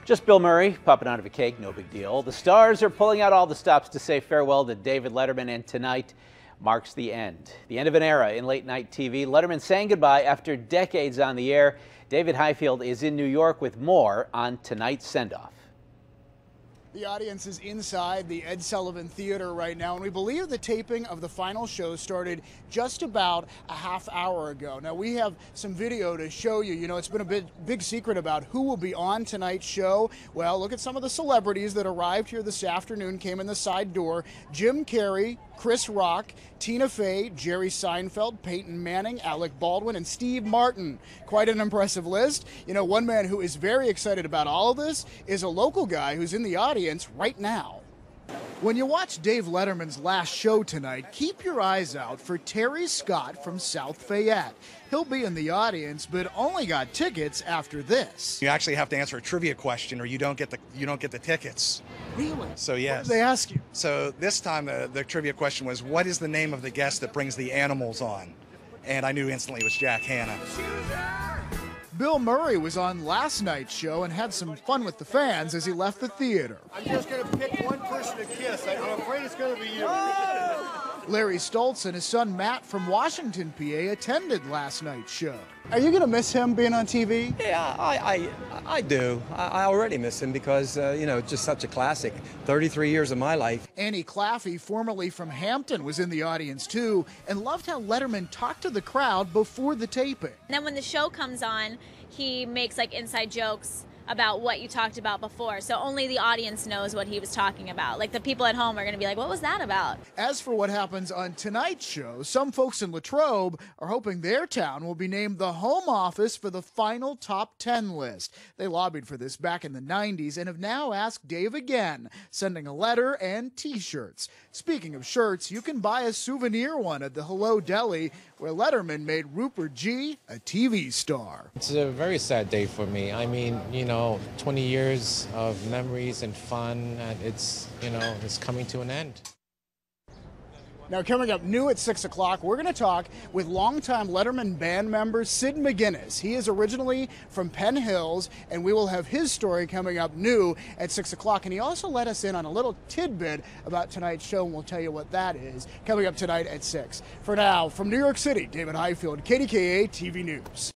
Just Bill Murray popping out of a cake, no big deal. The stars are pulling out all the stops to say farewell to David Letterman, and tonight marks the end of an era in late night TV. Letterman saying goodbye after decades on the air. David Highfield is in New York with more on tonight's send-off. The audience is inside the Ed Sullivan Theater right now, and we believe the taping of the final show started just about a half hour ago. Now, we have some video to show you. You know, it's been a big secret about who will be on tonight's show. Well, look at some of the celebrities that arrived here this afternoon, came in the side door. Jim Carrey, Chris Rock, Tina Fey, Jerry Seinfeld, Peyton Manning, Alec Baldwin, and Steve Martin. Quite an impressive list. You know, one man who is very excited about all of this is a local guy who's in the audience right now. When you watch Dave Letterman's last show tonight, keep your eyes out for Terry Scott from South Fayette. He'll be in the audience, but only got tickets after this. You actually have to answer a trivia question, or you don't get the tickets. Really? So yes. What did they ask you? So this time the trivia question was, what is the name of the guest that brings the animals on? And I knew instantly it was Jack Hanna. Bill Murray was on last night's show and had some fun with the fans as he left the theater. I'm just going to pick one person to kiss. I'm afraid it's going to be you. Larry Stoltz and his son Matt from Washington, PA, attended last night's show. Are you going to miss him being on TV? Yeah, I do. I already miss him because, you know, just such a classic. 33 years of my life. Annie Claffey, formerly from Hampton, was in the audience too and loved how Letterman talked to the crowd before the taping. And then when the show comes on, he makes like inside jokes about what you talked about before. So only the audience knows what he was talking about. Like the people at home are going to be like, what was that about? As for what happens on tonight's show, some folks in Latrobe are hoping their town will be named the home office for the final top 10 list. They lobbied for this back in the 90s and have now asked Dave again, sending a letter and t-shirts. Speaking of shirts, you can buy a souvenir one at the Hello Deli, where Letterman made Rupert G. a TV star. It's a very sad day for me. I mean, you know, 20 years of memories and fun, and it's, you know, it's coming to an end. Now, coming up new at 6 o'clock, we're going to talk with longtime Letterman band member Sid McGinnis. He is originally from Penn Hills, and we will have his story coming up new at 6 o'clock. And he also let us in on a little tidbit about tonight's show, and we'll tell you what that is coming up tonight at 6. For now, from New York City, David Highfield, KDKA TV News.